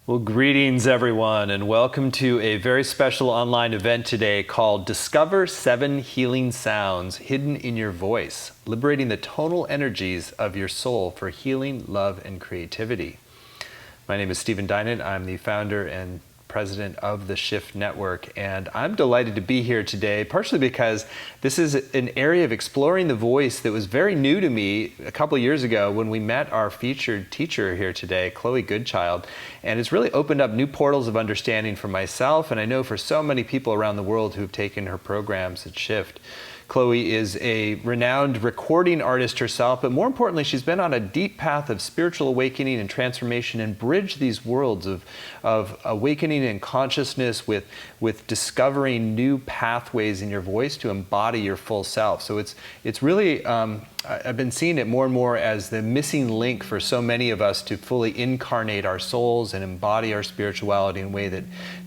Well, greetings everyone, and welcome to a very special online event today called Discover 7 Healing Sounds Hidden in Your Voice, liberating the tonal energies of your soul for healing, love, and creativity. My name is Stephen Dynant. I'm the founder and president of the Shift Network, and I'm delighted to be here today, partially because this is an area of exploring the voice that was very new to me a couple of years ago when we met our featured teacher here today, Chloe Goodchild, and it's really opened up new portals of understanding for myself, and I know for so many people around the world who've taken her programs at Shift. Chloe is a renowned recording artist herself, but more importantly, she's been on a deep path of spiritual awakening and transformation and bridged these worlds of awakening and consciousness with discovering new pathways in your voice to embody your full self. So it's really, I've been seeing it more and more as the missing link for so many of us to fully incarnate our souls and embody our spirituality in a way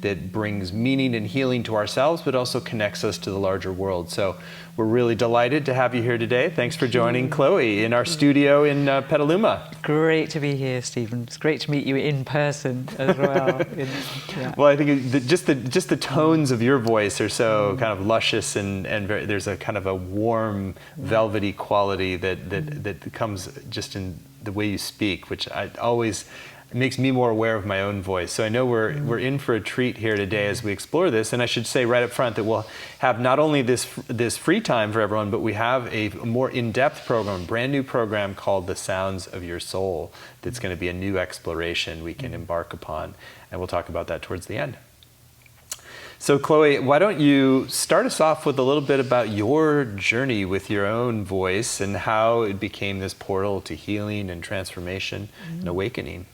that brings meaning and healing to ourselves, but also connects us to the larger world. So we're really delighted to have you here today. Thanks for joining Chloe in our studio in Petaluma. Great to be here, Stephen. It's great to meet you in person as well. Well, I think just the tones of your voice are so kind of luscious and very, there's a kind of a warm, velvety quality that comes just in the way you speak, which it makes me more aware of my own voice. So I know we're in for a treat here today as we explore this. And I should say right up front that we'll have not only this free time for everyone, but we have a more in-depth program, brand new program called The Sounds of Your Soul. That's going to be a new exploration we can embark upon. And we'll talk about that towards the end. So Chloe, why don't you start us off with a little bit about your journey with your own voice and how it became this portal to healing and transformation and awakening.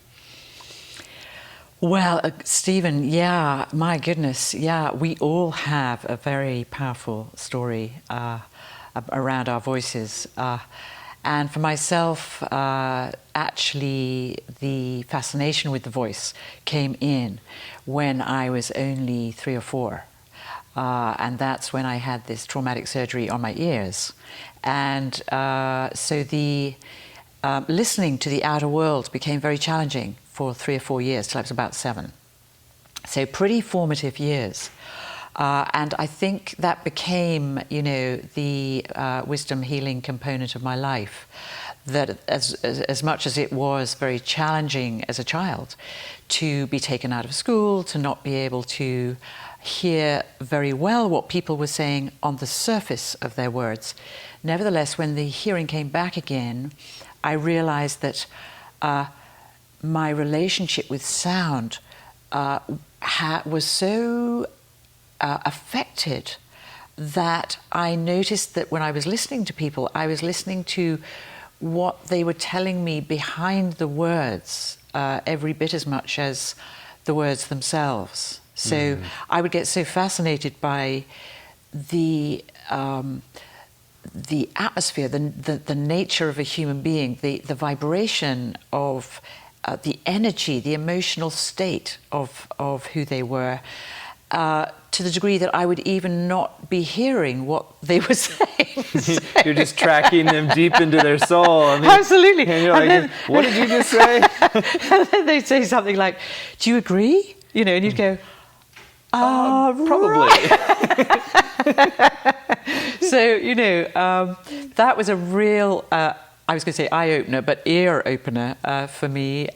Well, Stephen, yeah, my goodness, yeah, we all have a very powerful story around our voices. And for myself, actually, the fascination with the voice came in when I was only 3 or 4. And that's when I had this traumatic surgery on my ears. And so the listening to the outer world became very challenging for 3 or 4 years, till I was about 7. So pretty formative years. And I think that became, the wisdom healing component of my life. That as much as it was very challenging as a child to be taken out of school, to not be able to hear very well what people were saying on the surface of their words, nevertheless, when the hearing came back again, I realized that my relationship with sound was so affected that I noticed that when I was listening to people, I was listening to what they were telling me behind the words every bit as much as the words themselves. So I would get so fascinated by the atmosphere, the nature of a human being, the vibration of the energy, the emotional state of who they were, to the degree that I would even not be hearing what they were saying. So, you're just tracking them deep into their soul. I mean, absolutely. And you're like, then, what did you just say? And then they'd say something like, "Do you agree?" And you'd go, probably. So, that was a real, I was going to say eye-opener, but ear-opener for me.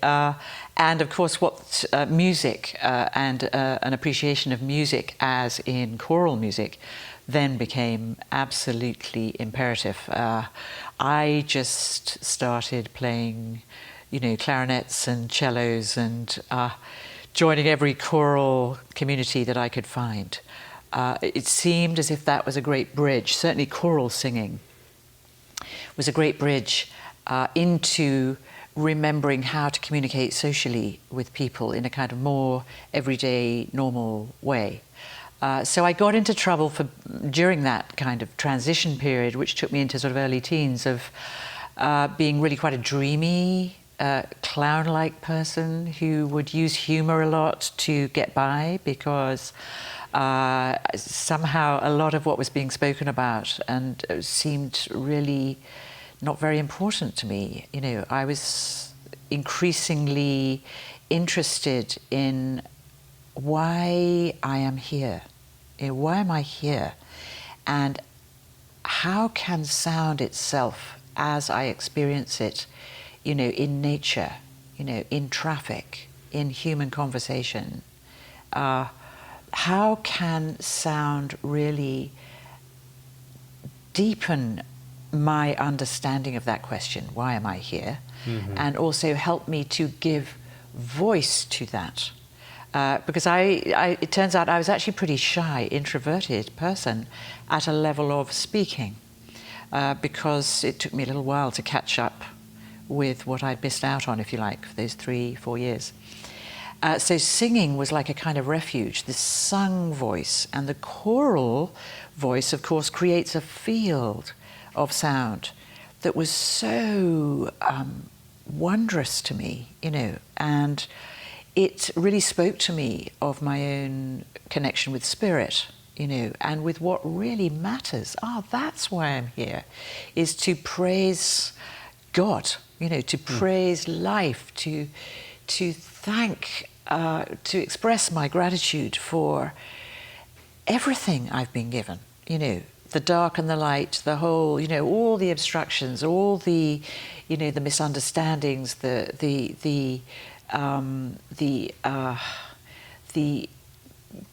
And of course, what music and an appreciation of music, as in choral music, then became absolutely imperative. I just started playing, clarinets and cellos and joining every choral community that I could find. It seemed as if that was a great bridge. Certainly choral singing was a great bridge into remembering how to communicate socially with people in a kind of more everyday, normal way. So I got into trouble during that kind of transition period, which took me into sort of early teens, of being really quite a dreamy, clown-like person who would use humor a lot to get by, because somehow a lot of what was being spoken about and seemed really not very important to me. I was increasingly interested in why I am here. Why am I here? And how can sound itself, as I experience it, in nature, in traffic, in human conversation, how can sound really deepen my understanding of that question, why am I here? And also help me to give voice to that. Because it turns out I was actually a pretty shy, introverted person at a level of speaking, because it took me a little while to catch up with what I'd missed out on, if you like, for those 3-4 years. So singing was like a kind of refuge, this sung voice. And the choral voice, of course, creates a field of sound that was so wondrous to me, and it really spoke to me of my own connection with spirit, and with what really matters. That's why I'm here, is to praise God, to praise life, to thank, to express my gratitude for everything I've been given, the dark and the light, the whole, all the obstructions, all the, the misunderstandings, the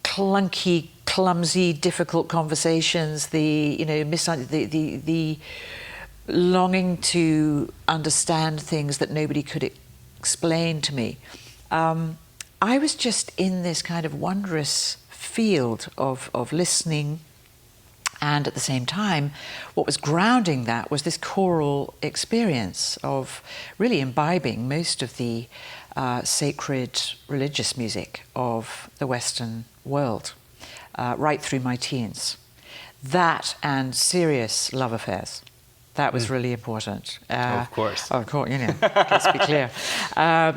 clunky, clumsy, difficult conversations, the longing to understand things that nobody could explain to me. I was just in this kind of wondrous field of listening, and at the same time, what was grounding that was this choral experience of really imbibing most of the sacred religious music of the Western world, right through my teens. That and serious love affairs. That was really important. Of course. Let's be clear.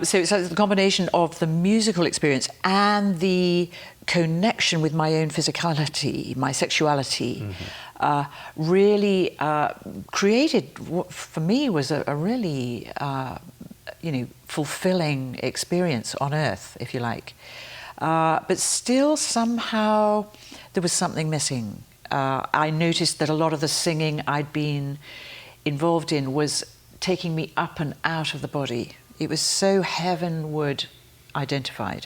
So it's the combination of the musical experience and the connection with my own physicality, my sexuality, really created what for me was a really, fulfilling experience on earth, if you like. But still somehow there was something missing. I noticed that a lot of the singing I'd been involved in was taking me up and out of the body. It was so heavenly identified.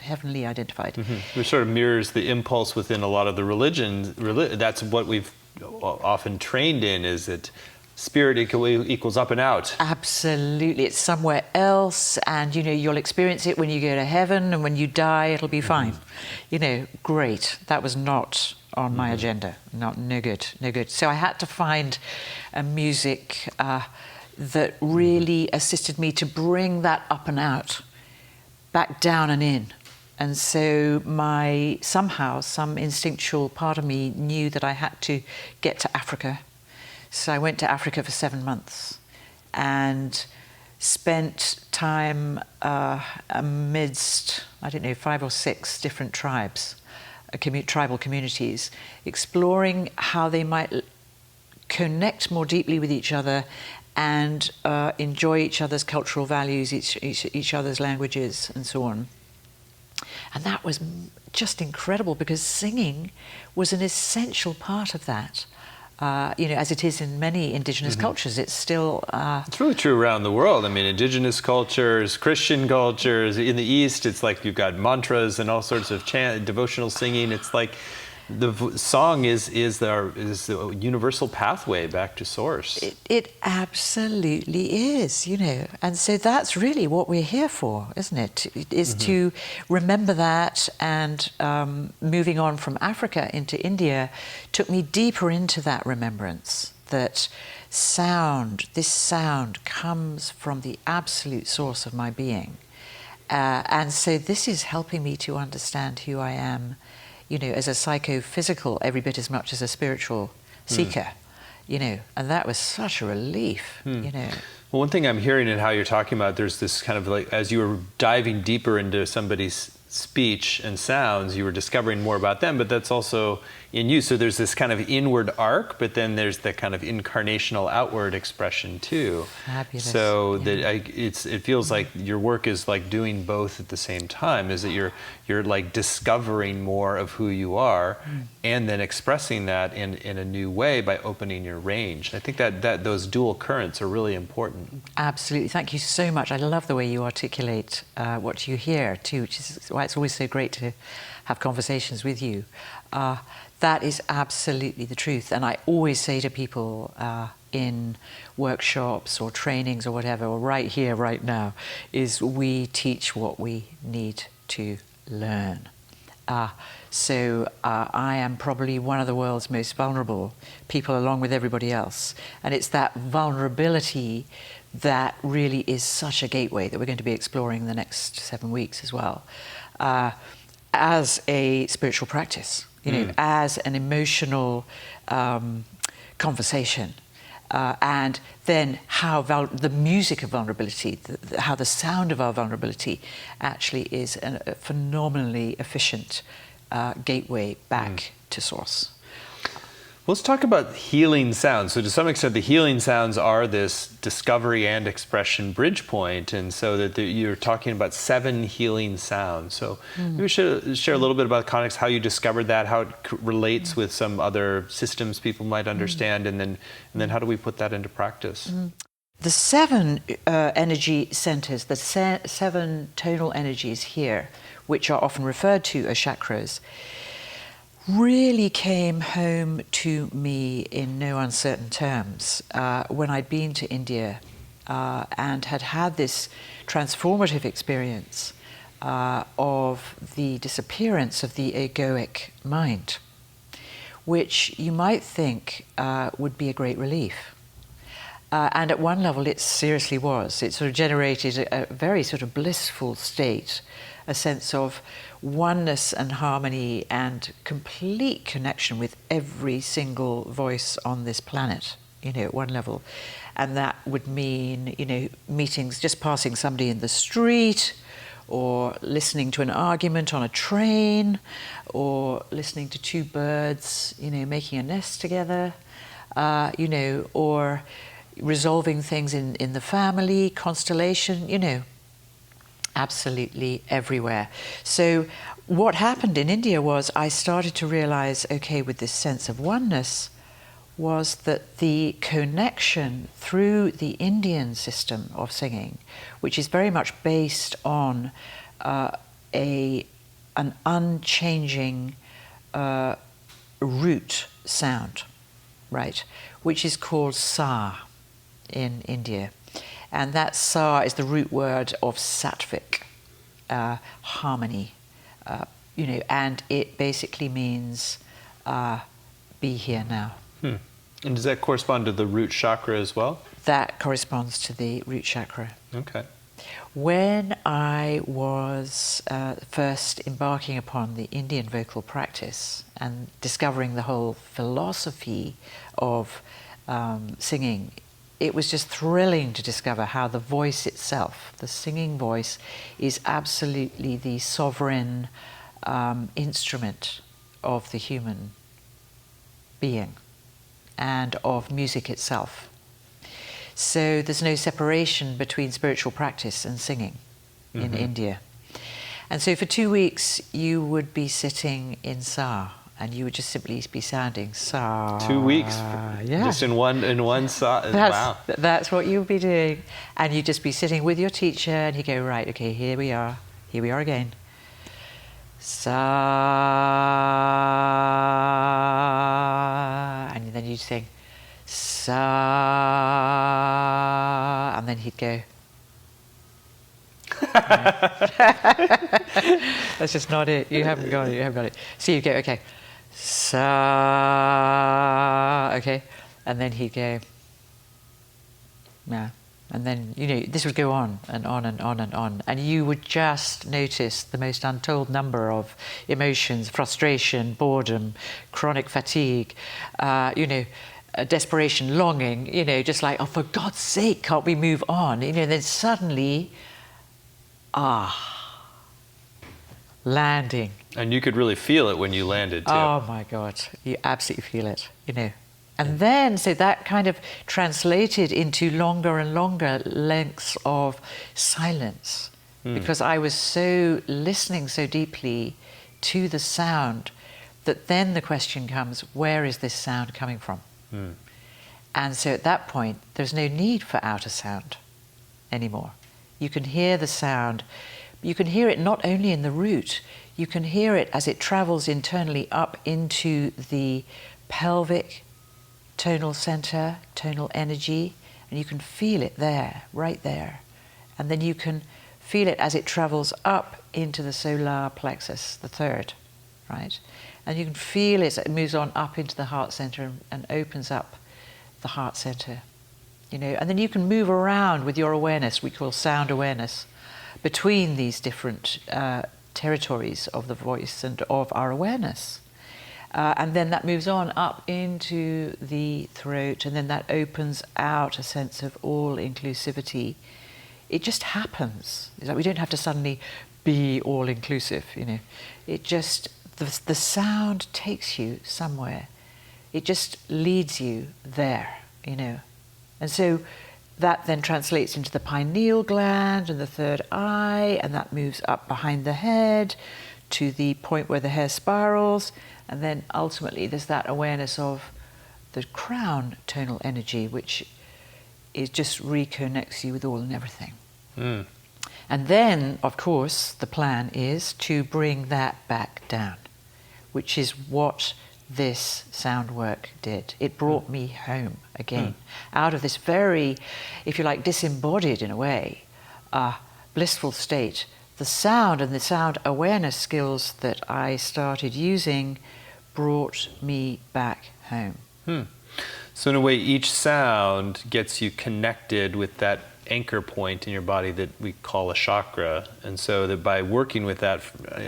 Which sort of mirrors the impulse within a lot of the religions. That's what we've often trained in, is that spirit equals up and out. Absolutely. It's somewhere else, and you'll experience it when you go to heaven, and when you die it'll be fine. Great. That was not on my agenda. No good. So I had to find a music that really assisted me to bring that up and out, back down and in. And so some instinctual part of me knew that I had to get to Africa. So I went to Africa for 7 months and spent time amidst, 5 or 6 different tribes, tribal communities, exploring how they might connect more deeply with each other and enjoy each other's cultural values, each other's languages, and so on. And that was just incredible, because singing was an essential part of that. As it is in many indigenous cultures, it's still... It's really true around the world. I mean, indigenous cultures, Christian cultures. In the East, it's like you've got mantras and all sorts of devotional singing. It's like the song is the universal pathway back to source. It absolutely is, And so that's really what we're here for, isn't it? Is to remember that. And moving on from Africa into India took me deeper into that remembrance, that this sound comes from the absolute source of my being. And so this is helping me to understand who I am, as a psychophysical, every bit as much as a spiritual seeker, and that was such a relief, Well, one thing I'm hearing in how you're talking about, there's this kind of like, as you were diving deeper into somebody's speech and sounds, you were discovering more about them, but that's also in you. So there's this kind of inward arc, but then there's the kind of incarnational outward expression too. Fabulous. So that it feels like your work is like doing both at the same time. Is that you're like discovering more of who you are, and then expressing that in a new way by opening your range. I think that those dual currents are really important. Absolutely. Thank you so much. I love the way you articulate what you hear too, which is why it's always so great to have conversations with you. That is absolutely the truth. And I always say to people in workshops or trainings or whatever, or right here, right now, is we teach what we need to learn. So I am probably one of the world's most vulnerable people, along with everybody else. And it's that vulnerability that really is such a gateway that we're going to be exploring in the next 7 weeks as well, as a spiritual practice, as an emotional conversation. And then how the music of vulnerability, how the sound of our vulnerability actually is a phenomenally efficient gateway back to source. Let's talk about healing sounds. So to some extent, the healing sounds are this discovery and expression bridge point. And so that you're talking about 7 healing sounds. So maybe we should share a little bit about the context, how you discovered that, how it relates with some other systems people might understand, and then how do we put that into practice? The 7 energy centers, the 7 tonal energies here, which are often referred to as chakras, really came home to me in no uncertain terms when I'd been to India and had this transformative experience of the disappearance of the egoic mind, which you might think would be a great relief. And at one level it seriously was. It sort of generated a very sort of blissful state, a sense of oneness and harmony and complete connection with every single voice on this planet, at one level. And that would mean, meetings, just passing somebody in the street, or listening to an argument on a train, or listening to 2 birds, making a nest together, or resolving things in the family, constellation, absolutely everywhere. So what happened in India was I started to realize, okay, with this sense of oneness, was that the connection through the Indian system of singing, which is very much based on an unchanging root sound, right, which is called sa in India. And that sa is the root word of sattvic, harmony, and it basically means be here now. And does that correspond to the root chakra as well? That corresponds to the root chakra. Okay. When I was first embarking upon the Indian vocal practice and discovering the whole philosophy of singing, it was just thrilling to discover how the voice itself, the singing voice, is absolutely the sovereign instrument of the human being and of music itself. So there's no separation between spiritual practice and singing in India. And so for 2 weeks you would be sitting in sa, and you would just simply be sounding sa. 2 weeks, just in one sa. Wow. That's what you would be doing, and you'd just be sitting with your teacher, and he'd go, right, okay, here we are again. Sa, and then you'd sing sa, and then he'd go. That's just not it. You haven't got it. So you go, okay, sa, okay, and then he'd go, yeah. And then, this would go on and on and on and on. And you would just notice the most untold number of emotions: frustration, boredom, chronic fatigue, desperation, longing, just like, oh, for God's sake, can't we move on? Then suddenly, landing. And you could really feel it when you landed too. Oh my God, you absolutely feel it, you know. And then, so that kind of translated into longer and longer lengths of silence, because I was so listening so deeply to the sound that then the question comes, where is this sound coming from? And so at that point, there's no need for outer sound anymore. You can hear the sound. You can hear it not only in the root, you can hear it as it travels internally up into the pelvic tonal center, tonal energy, and you can feel it there, right there. And then you can feel it as it travels up into the solar plexus, the third, right? And you can feel it as it moves on up into the heart center and opens up the heart center, you know. And then you can move around with your awareness, we call sound awareness, between these different territories of the voice and of our awareness. And then that moves on up into the throat, and then that opens out a sense of all-inclusivity. It just happens. It's like we don't have to suddenly be all-inclusive, you know. It just, the sound takes you somewhere. It just leads you there, you know. And so that then translates into the pineal gland and the third eye, and that moves up behind the head to the point where the hair spirals. And then ultimately there's that awareness of the crown tonal energy, which is just reconnects you with all and everything. And then, of course, the plan is to bring that back down, which is what this sound work did. It brought me home again, out of this very, if you like, disembodied in a way, blissful state. The sound and the sound awareness skills that I started using brought me back home. So in a way, each sound gets you connected with that anchor point in your body that we call a chakra. And so that by working with that,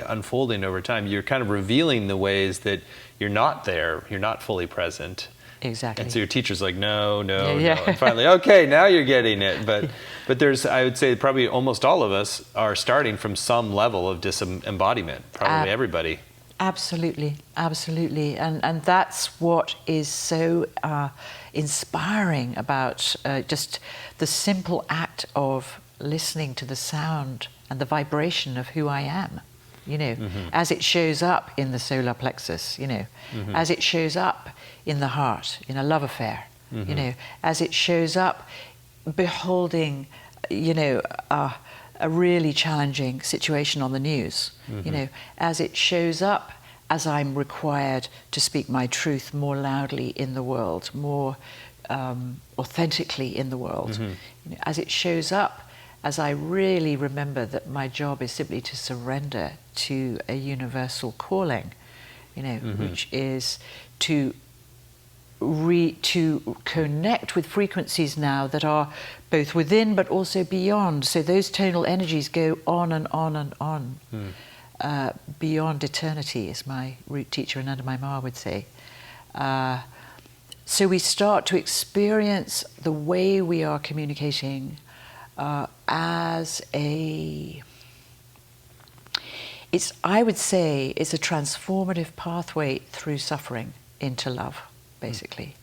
unfolding over time, you're kind of revealing the ways that you're not there, you're not fully present. Exactly. And so your teacher's like, no. Yeah. And finally, okay, now you're getting it. But there's, I would say probably almost all of us are starting from some level of disembodiment, probably everybody. Absolutely, absolutely. And that's what is so inspiring about just the simple act of listening to the sound and the vibration of who I am, you know, as it shows up in the solar plexus, you know, as it shows up in the heart, in a love affair, you know, as it shows up beholding, you know, a really challenging situation on the news, you know, as it shows up as I'm required to speak my truth more loudly in the world, more authentically in the world, you know, as it shows up, as I really remember that my job is simply to surrender to a universal calling, you know, which is to connect with frequencies now that are both within but also beyond. So those tonal energies go on and on and on, beyond eternity, as my root teacher Ananda Ma would say. So we start to experience the way we are communicating as I would say, it's a transformative pathway through suffering into love, basically.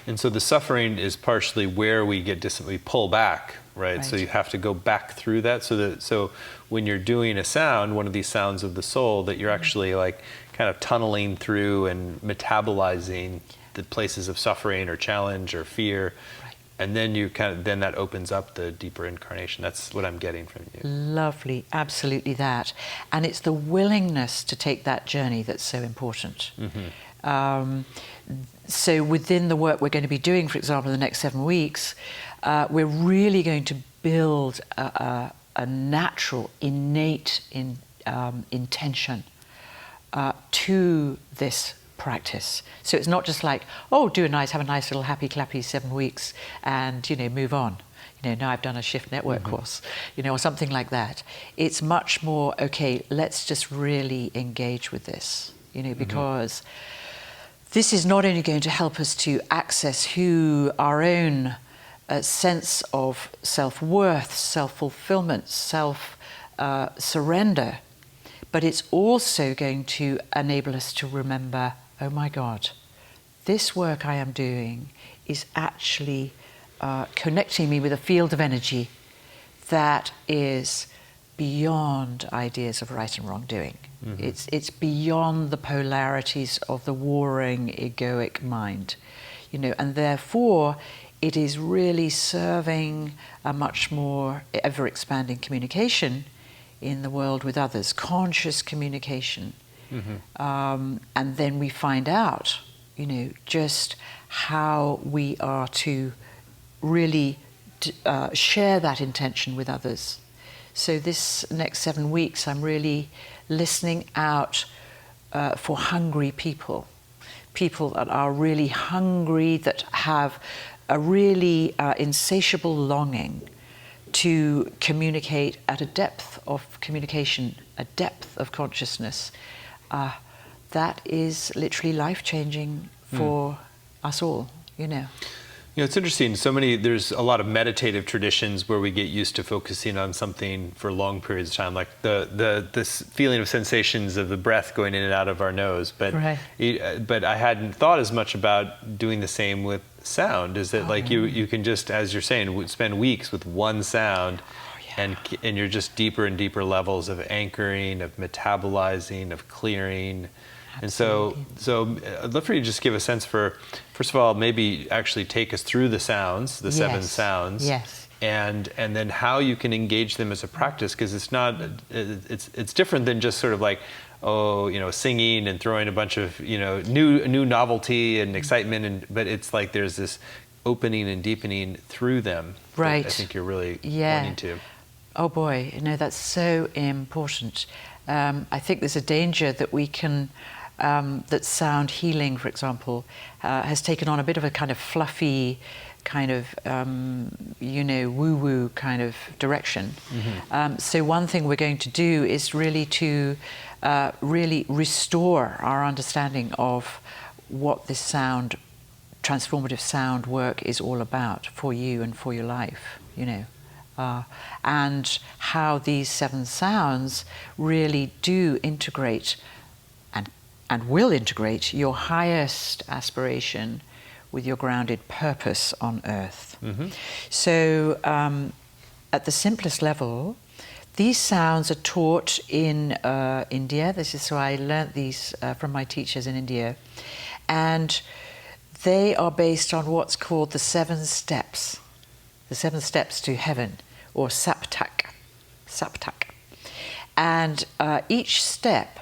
And so the suffering is partially where we we pull back, right? So you have to go back through that. So when you're doing a sound, one of these sounds of the soul, that you're actually like kind of tunneling through and metabolizing the places of suffering or challenge or fear. Right. And then then that opens up the deeper incarnation. That's what I'm getting from you. Lovely, absolutely that. And it's the willingness to take that journey that's so important. So within the work we're going to be doing, for example, in the next 7 weeks, we're really going to build a natural, innate intention to this practice. So it's not just like, oh, have a nice little happy clappy 7 weeks and, you know, move on. You know, now I've done a Shift Network course, you know, or something like that. It's much more, okay, let's just really engage with this, you know, because this is not only going to help us to access who our own sense of self-worth, self-fulfillment, self-surrender but it's also going to enable us to remember, oh my God, this work I am doing is actually connecting me with a field of energy that is beyond ideas of right and wrong doing. It's beyond the polarities of the warring egoic mind, and therefore it is really serving a much more ever-expanding communication in the world with others, conscious communication. And then we find out, just how we are to really share that intention with others. So this next 7 weeks, I'm really listening out for hungry people that are really hungry, that have a really insatiable longing to communicate at a depth of communication, a depth of consciousness that is literally life-changing for us all, It's interesting. There's a lot of meditative traditions where we get used to focusing on something for long periods of time, like this feeling of sensations of the breath going in and out of our nose. But Right. But I hadn't thought as much about doing the same with sound. Is that you can just, as you're saying, spend weeks with one sound, and you're just deeper and deeper levels of anchoring, of metabolizing, of clearing. Absolutely. And so I'd love for you to just give a sense for, first of all, maybe actually take us through the sounds, the 7 sounds. Yes. And then how you can engage them as a practice, because it's different than just sort of like, singing and throwing a bunch of, new novelty and excitement, but it's like there's this opening and deepening through them. Right. I think you're really wanting to. Oh boy, that's so important. I think there's a danger that we can, that sound healing, for example, has taken on a bit of a kind of fluffy, kind of, woo-woo kind of direction. So one thing we're going to do is really to really restore our understanding of what this transformative sound work is all about for you and for your life, and how these 7 sounds really do integrate and will integrate your highest aspiration with your grounded purpose on earth. So at the simplest level, these sounds are taught in India. This is why I learnt these from my teachers in India. And they are based on what's called the 7 steps. The 7 steps to heaven, or saptak. And each step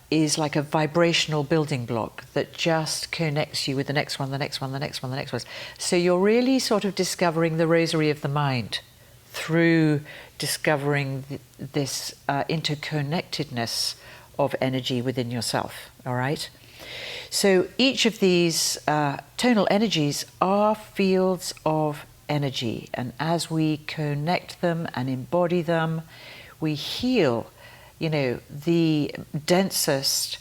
is like a vibrational building block that just connects you with the next one, the next one, the next one, the next one. So you're really sort of discovering the rosary of the mind through discovering this interconnectedness of energy within yourself, all right? So each of these tonal energies are fields of energy, and as we connect them and embody them, we heal, the densest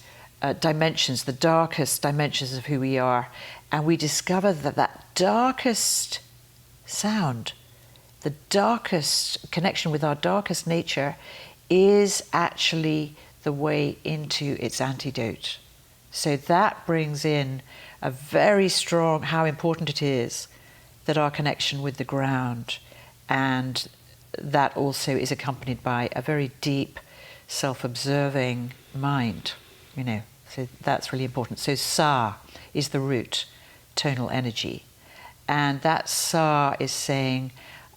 dimensions, the darkest dimensions of who we are, and we discover that darkest sound, the darkest connection with our darkest nature, is actually the way into its antidote. So that brings in a very strong, how important it is that our connection with the ground, and that also is accompanied by a very deep, self-observing mind, so that's really important. So Sa is the root tonal energy, and that Sa is saying,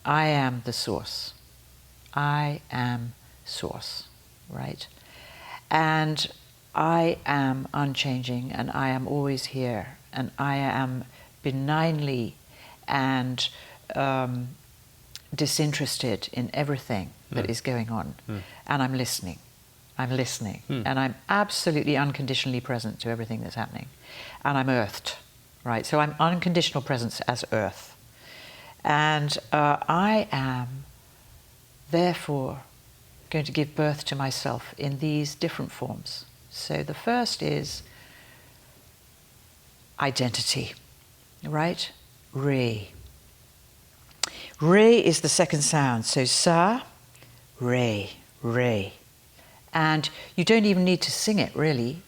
I am the source. I am source, right? And I am unchanging, and I am always here, and I am benignly and disinterested in everything that is going on. And I'm listening. And I'm absolutely unconditionally present to everything that's happening. And I'm earthed, right? So I'm unconditional presence as earth. And I am, therefore, going to give birth to myself in these different forms. So the first is identity, right? Re. Re is the second sound. So Sa, Re, Re. And you don't even need to sing it, really.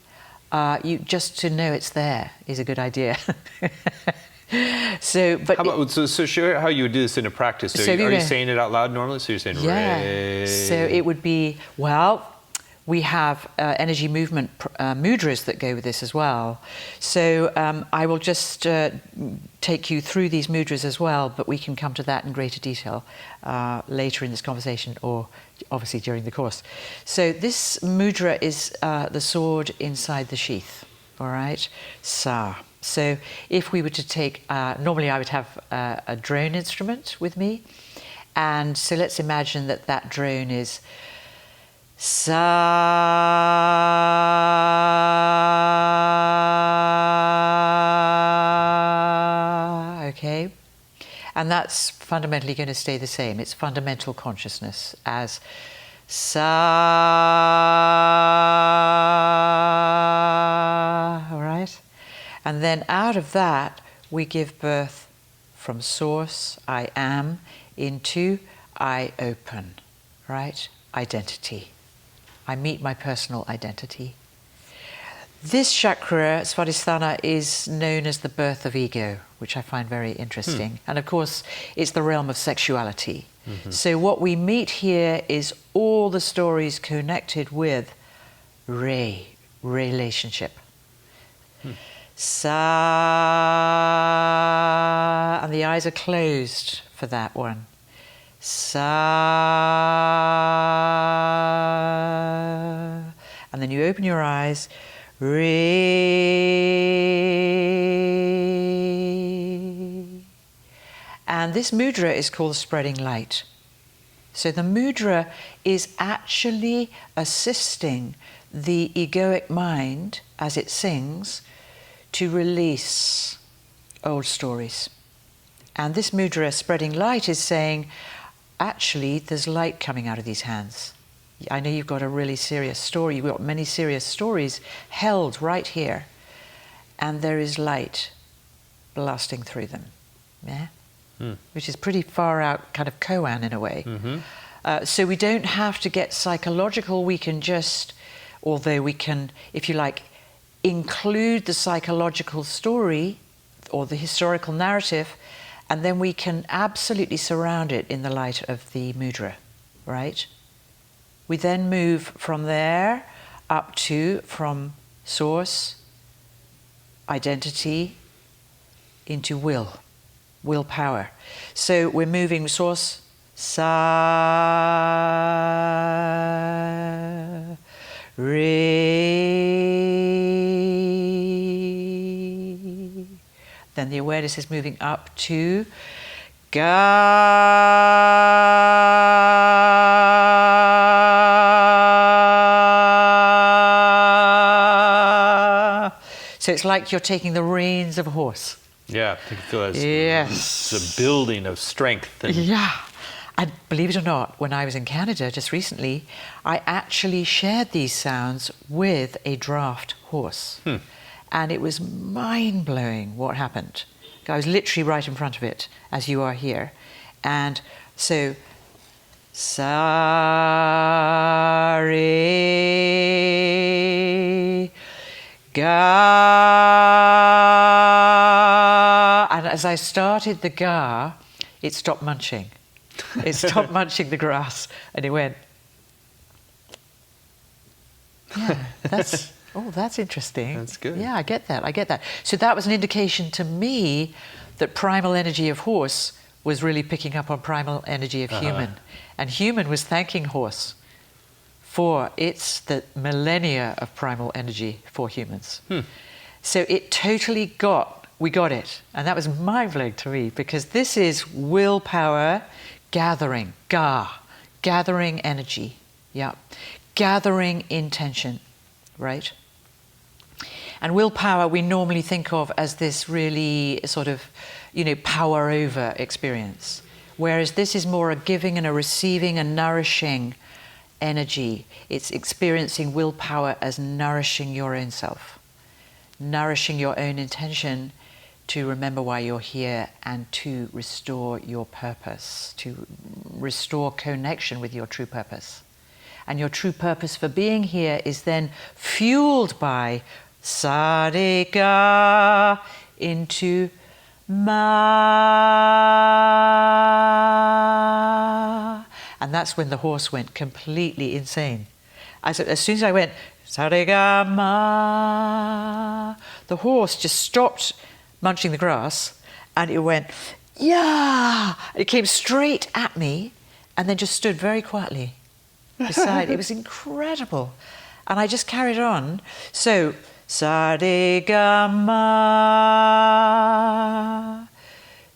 You just to know it's there is a good idea. So, but how about, so share how you would do this in a practice. So, are you saying it out loud normally? So you're saying Re. So it would be, well, we have energy movement mudras that go with this as well. So I will just take you through these mudras as well, but we can come to that in greater detail later in this conversation, or obviously during the course. So this mudra is the sword inside the sheath, all right? Sa. So if we were to take, normally I would have a drone instrument with me, and so let's imagine that that drone is Sa, okay? And that's fundamentally going to stay the same. It's fundamental consciousness as Sa, all right? And then out of that, we give birth from source, I am, into I open, right? Identity. I meet my personal identity. This chakra, Svadhisthana, is known as the birth of ego, which I find very interesting. And of course, it's the realm of sexuality. So what we meet here is all the stories connected with relationship. Sa, and the eyes are closed for that one. Sa, and then you open your eyes. Re. And this mudra is called spreading light. So the mudra is actually assisting the egoic mind as it sings to release old stories. And this mudra, spreading light, is saying, actually, there's light coming out of these hands. I know you've got a really serious story. You've got many serious stories held right here. And there is light blasting through them. Yeah? Which is pretty far out, kind of koan in a way. So we don't have to get psychological. We can just, although we can, if you like, include the psychological story or the historical narrative, and then we can absolutely surround it in the light of the mudra, right? We then move from there up to, from source, identity, into willpower. So we're moving source, sa, re. Then the awareness is moving up to ga. So it's like you're taking the reins of a horse. Yeah, I can feel that. Yes. It's a building of strength. And yeah. And believe it or not, when I was in Canada just recently, I actually shared these sounds with a draft horse. And it was mind-blowing what happened. I was literally right in front of it, as you are here. And so, sa, re, ga. And as I started the ga, it stopped munching. It stopped munching the grass, and it went. Yeah, that's interesting. That's good. Yeah, I get that. So that was an indication to me that primal energy of horse was really picking up on primal energy of human. And human was thanking horse for it's the millennia of primal energy for humans. So it totally we got it. And that was mind-blowing to me, because this is willpower gathering, gathering energy, gathering intention, right? And willpower we normally think of as this really sort of, power over experience. Whereas this is more a giving and a receiving and nourishing energy. It's experiencing willpower as nourishing your own self, nourishing your own intention to remember why you're here and to restore your purpose, to restore connection with your true purpose. and your true purpose for being here is then fueled by sa-re-ga into ma. And that's when the horse went completely insane. As soon as I went sa-re-ga ma, the horse just stopped munching the grass and it went, yeah! It came straight at me and then just stood very quietly beside. It was incredible. And I just carried on. So, sa-re-ga ma.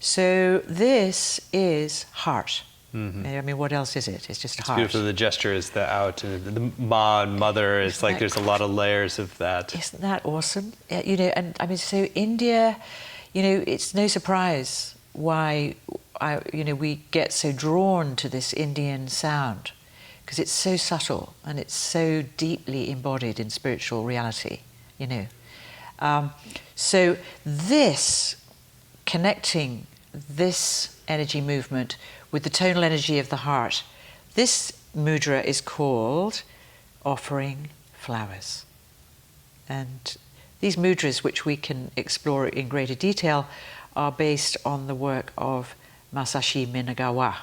So this is heart. Mm-hmm. I mean, what else is it? It's just heart. It's beautiful. The gesture is the out, and the ma and mother is like there's a lot of layers of that. Isn't that awesome? You know, and I mean, so India, you know, it's no surprise why we get so drawn to this Indian sound, because it's so subtle and it's so deeply embodied in spiritual reality, you know. So this, connecting this energy movement with the tonal energy of the heart, this mudra is called offering flowers. And these mudras, which we can explore in greater detail, are based on the work of Masashi Minagawa,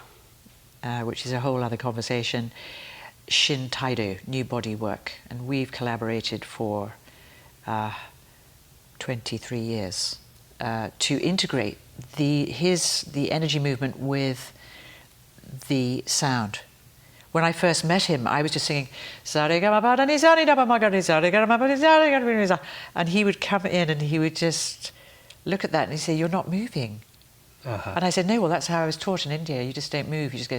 which is a whole other conversation, Shin Taido, new body work. And we've collaborated for 23 years to integrate the energy movement with the sound. When I first met him, I was just singing, and he would come in and he would just look at that and he'd say, "You're not moving." Uh-huh. And I said, "No, well, that's how I was taught in India. You just don't move. You just go,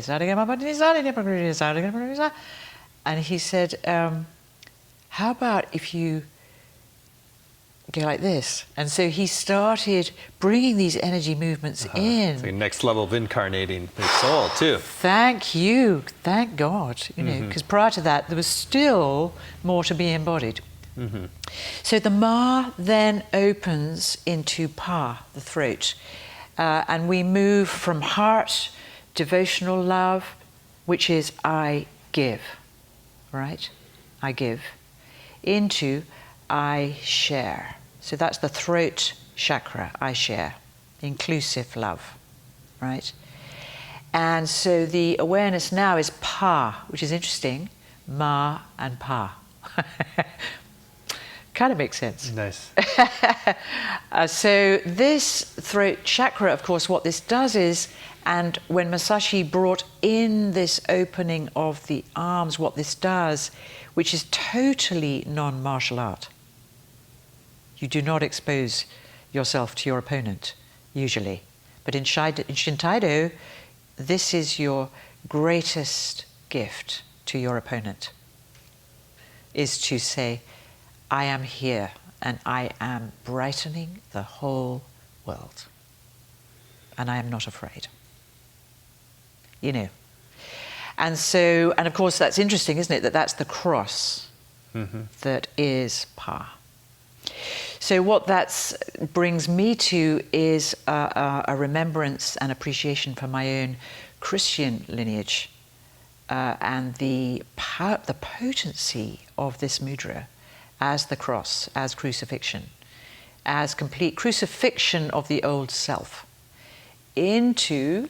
and he said, "How about if you go like this?" And so he started bringing these energy movements in. It's like next level of incarnating the soul too. Thank you, thank God. You know, because prior to that there was still more to be embodied. Mm-hmm. So the ma then opens into pa, the throat, and we move from heart, devotional love, which is I give, right? I give, into I share. So that's the throat chakra, I share, inclusive love, right? And so the awareness now is pa, which is interesting, ma and pa. Kind of makes sense. Nice. So this throat chakra, of course, what this does is, and when Masashi brought in this opening of the arms, what this does, which is totally non-martial art. You do not expose yourself to your opponent, usually. But in Shintaido, this is your greatest gift to your opponent, is to say, I am here and I am brightening the whole world. And I am not afraid. You know. And so, and of course that's interesting, isn't it? That's the cross that is Pa. So what that brings me to is a remembrance and appreciation for my own Christian lineage and the potency of this mudra as the cross, as crucifixion, as complete crucifixion of the old self into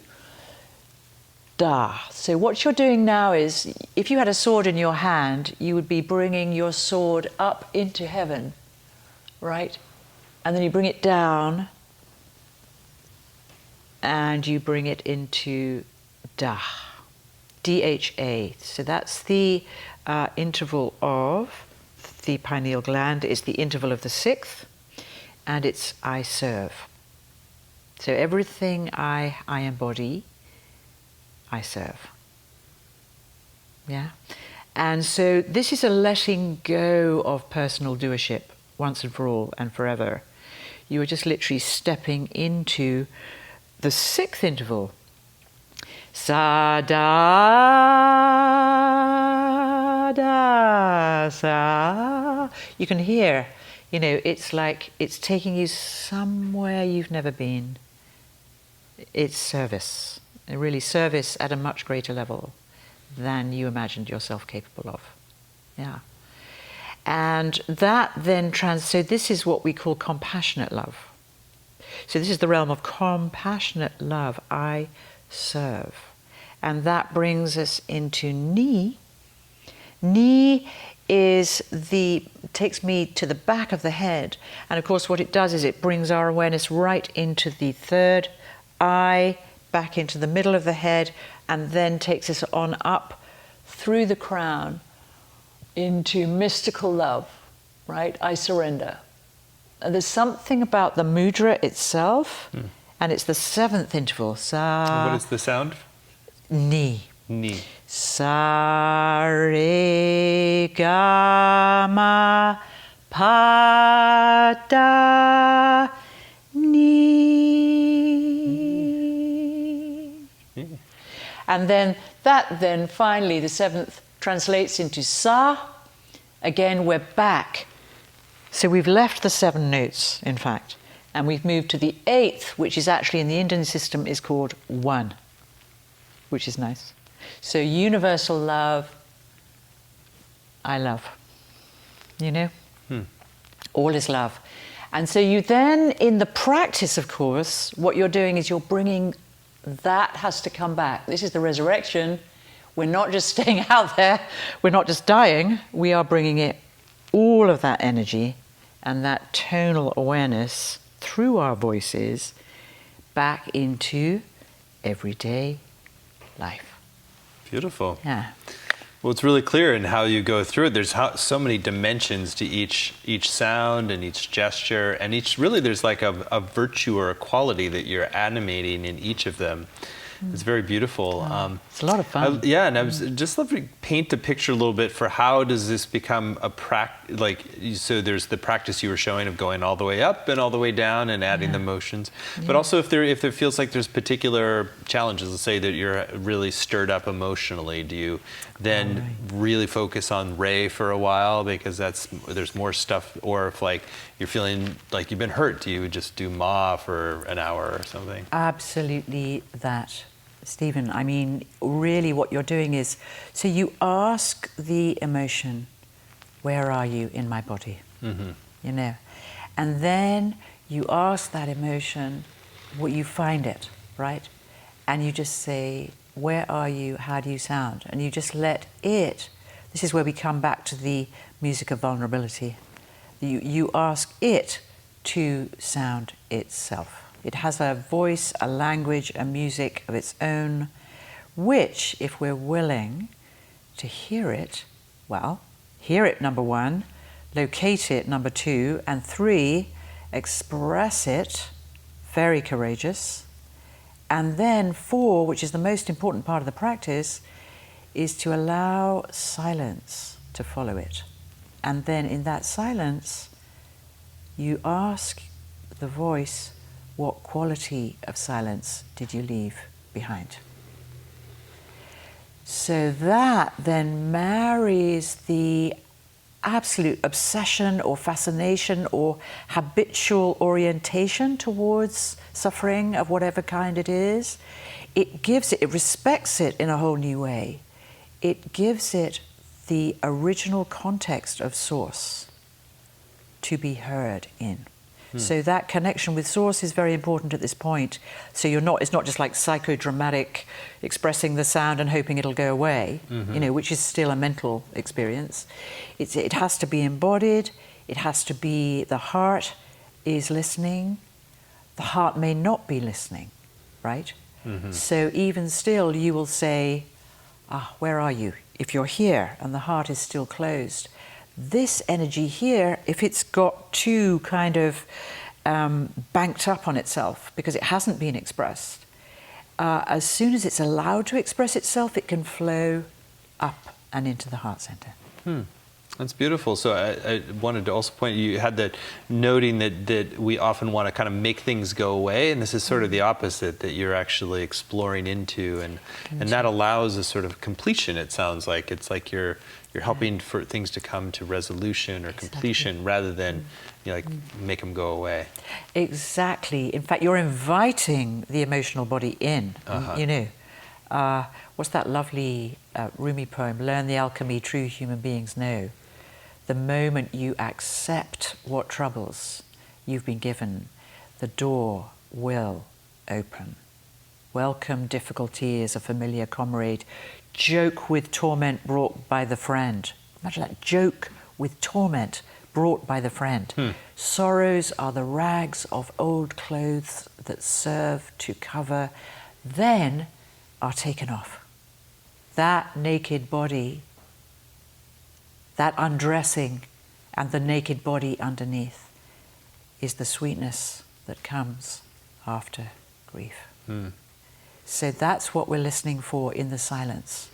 Da. So what you're doing now is, if you had a sword in your hand, you would be bringing your sword up into heaven, right? And then you bring it down and you bring it into Da. DHA. So that's the interval of the pineal gland. It's the interval of the sixth, and it's I serve. So everything I embody, I serve. Yeah? And so this is a letting go of personal doership once and for all and forever. You are just literally stepping into the sixth interval. Sa da da sa. You can hear, you know, it's like it's taking you somewhere you've never been. It's service, really service at a much greater level than you imagined yourself capable of. Yeah. And that then so this is what we call compassionate love. So this is the realm of compassionate love. I serve. And that brings us into Ni. Ni takes me to the back of the head. And of course what it does is it brings our awareness right into the third eye, back into the middle of the head, and then takes us on up through the crown into mystical love, right? I surrender. And there's something about the mudra itself, and it's the seventh interval. Sa. What is the sound? Ni. Ni. Sa re ga ma pa da ni. And then finally the seventh translates into Sa. Again, we're back. So we've left the 7 notes, in fact, and we've moved to the 8th, which is actually in the Indian system is called 1, which is nice. So universal love, I love. You know? All is love. And so you then, in the practice, of course, what you're doing is you're bringing, that has to come back. This is the resurrection. We're not just staying out there, we're not just dying, we are bringing it, all of that energy and that tonal awareness through our voices back into everyday life. Beautiful. Yeah. Well, it's really clear in how you go through it. There's so many dimensions to each sound and each gesture, and there's like a virtue or a quality that you're animating in each of them. It's very beautiful. It's a lot of fun. And I was just love to paint a picture a little bit for how does this become a practice. So there's the practice you were showing of going all the way up and all the way down and adding the motions. But also if there feels like there's particular challenges, let's say that you're really stirred up emotionally, do you then really focus on Ray for a while because there's more stuff, or if like you're feeling like you've been hurt, do you just do Ma for an hour or something? Absolutely that. Stephen, I mean, really what you're doing is, so you ask the emotion, where are you in my body? You know, and then you ask that emotion, what you find it, right? And you just say, where are you? How do you sound? And you just let it, this is where we come back to the music of vulnerability. You ask it to sound itself. It has a voice, a language, a music of its own, which, if we're willing to hear it, well, hear it, number 1, locate it, number 2, and 3, express it, very courageous, and then 4, which is the most important part of the practice, is to allow silence to follow it. And then in that silence, you ask the voice, what quality of silence did you leave behind? So that then marries the absolute obsession or fascination or habitual orientation towards suffering of whatever kind it is. It respects it in a whole new way. It gives it the original context of source to be heard in. So that connection with source is very important at this point. So it's not just like psychodramatic expressing the sound and hoping it'll go away, you know, which is still a mental experience. It has to be embodied. It has to be, the heart is listening. The heart may not be listening, right? So even still, you will say, where are you? If you're here and the heart is still closed, this energy here, if it's got too kind of banked up on itself because it hasn't been expressed, as soon as it's allowed to express itself, it can flow up and into the heart center. That's beautiful. So I wanted to also point, you had that noting that we often want to kind of make things go away, and this is sort of the opposite, that you're actually exploring into, and that allows a sort of completion, it sounds like. It's like you're helping for things to come to resolution or completion rather than make them go away. Exactly. In fact, you're inviting the emotional body in, you know. What's that lovely Rumi poem, learn the alchemy true human beings know. The moment you accept what troubles you've been given, the door will open. Welcome difficulty as a familiar comrade. Joke with torment brought by the friend. Imagine that, joke with torment brought by the friend. Sorrows are the rags of old clothes that serve to cover, then are taken off. That naked body, that undressing and the naked body underneath is the sweetness that comes after grief. So that's what we're listening for in the silence.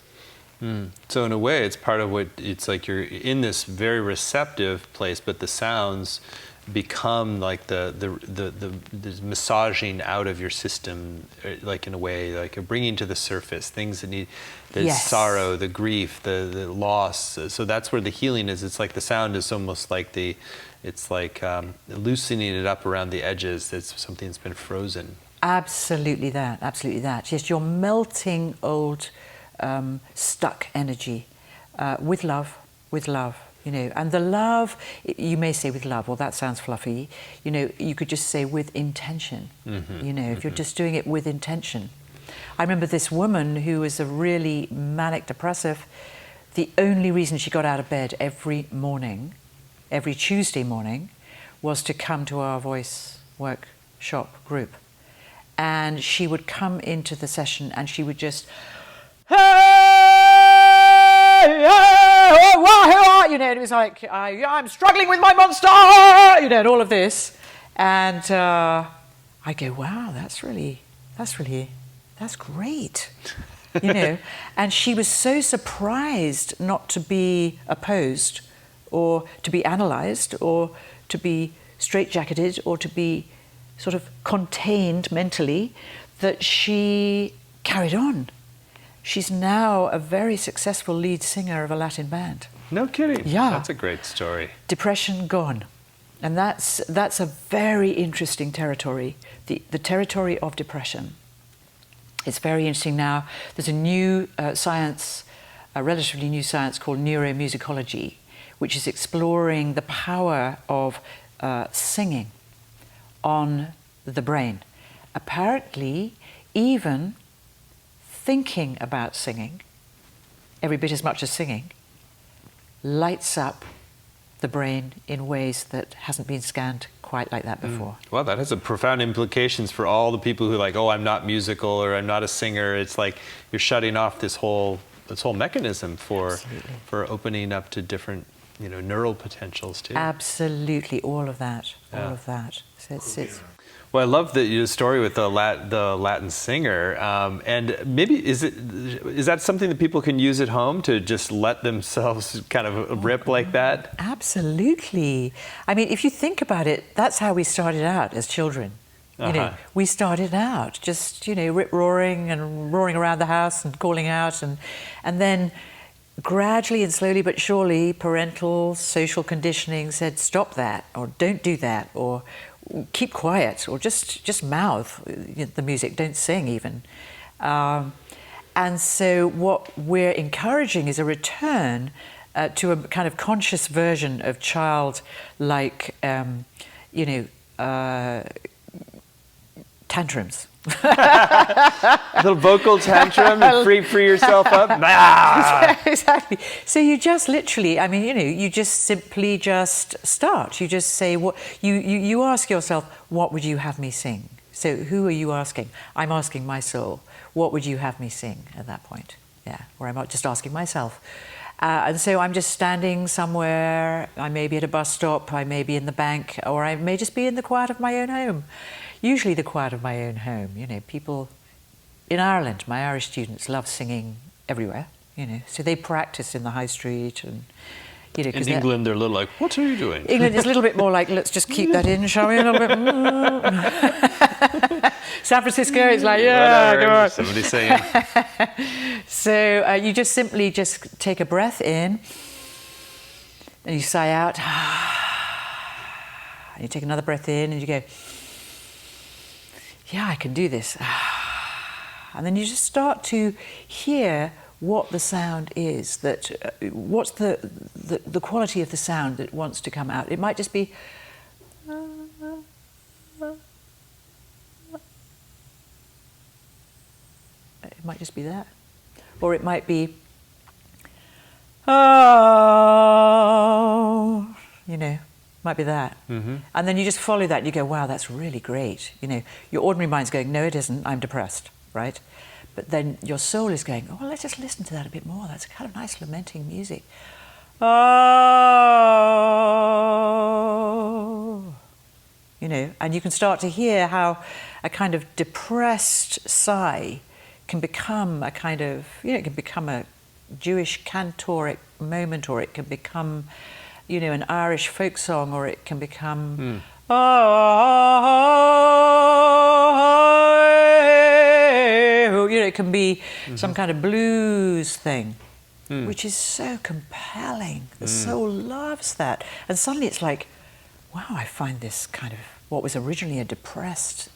So in a way, it's part of what, it's like you're in this very receptive place, but the sounds become like the massaging out of your system, like in a way, like you're bringing to the surface things that need, the sorrow, the grief, the loss. So that's where the healing is. It's like the sound is almost like it's like loosening it up around the edges. It's something that's been frozen. Absolutely that, absolutely that. Yes, you're melting old stuck energy with love, you know. And the love, you may say with love, well, that sounds fluffy. You know, you could just say with intention, you know, if you're just doing it with intention. I remember this woman who was a really manic depressive. The only reason she got out of bed every morning, every Tuesday morning, was to come to our voice workshop group. And she would come into the session and she would just, hey, you know, it was like, I'm struggling with my monster, you know, and all of this. And I go, wow, that's great, you know. And she was so surprised not to be opposed or to be analysed or to be straitjacketed or to be sort of contained mentally, that she carried on. She's now a very successful lead singer of a Latin band. No kidding. Yeah. That's a great story. Depression gone. And that's a very interesting territory, the territory of depression. It's very interesting now. There's a new science, a relatively new science called neuromusicology, which is exploring the power of singing on the brain. Apparently, even thinking about singing, every bit as much as singing, lights up the brain in ways that hasn't been scanned quite like that before. Well, that has a profound implications for all the people who are like, oh, I'm not musical or I'm not a singer. It's like you're shutting off this whole mechanism for opening up to different, you know, neural potentials too. Absolutely, all of that. So it's well, I love your story with the Latin singer, and maybe is that something that people can use at home to just let themselves kind of rip like that? Absolutely. I mean, if you think about it, that's how we started out as children. You know, we started out just, you know, rip-roaring and roaring around the house and calling out, and then gradually and slowly but surely, parental social conditioning said, stop that, or don't do that, or keep quiet, or just mouth the music, don't sing even. And so what we're encouraging is a return to a kind of conscious version of childlike, you know, tantrums. A little vocal tantrum and free yourself up. Exactly. So you just literally, I mean, you know, you just simply just start. You just say what you ask yourself, what would you have me sing? So who are you asking? I'm asking my soul. What would you have me sing at that point? Yeah, or I'm just asking myself. And so I'm just standing somewhere. I may be at a bus stop. I may be in the bank, or I may just be in the quiet of my own home. Usually the quiet of my own home. You know, people in Ireland, my Irish students love singing everywhere, you know, so they practice in the high street and, you know. In England, they're a little like, what are you doing? England is a little bit more like, let's just keep that in, shall we? A little bit. San Francisco, it's like, yeah, go on. Somebody's saying. So you just simply just take a breath in and you sigh out. And you take another breath in and you go, yeah, I can do this. And then you just start to hear what the sound is, that what's the quality of the sound that wants to come out. It might just be that, or it might be oh, might be that. Mm-hmm. And then you just follow that and you go, wow, that's really great. Your ordinary mind's going, no, it isn't, I'm depressed, right? But then your soul is going, oh, well, let's just listen to that a bit more. That's kind of nice lamenting music. Oh, and you can start to hear how a kind of depressed sigh can become a kind of, it can become a Jewish cantoric moment, or it can become, an Irish folk song, or it can become, it can be some kind of blues thing, which is so compelling. The soul loves that. And suddenly it's like, wow, I find this kind of, what was originally a depressed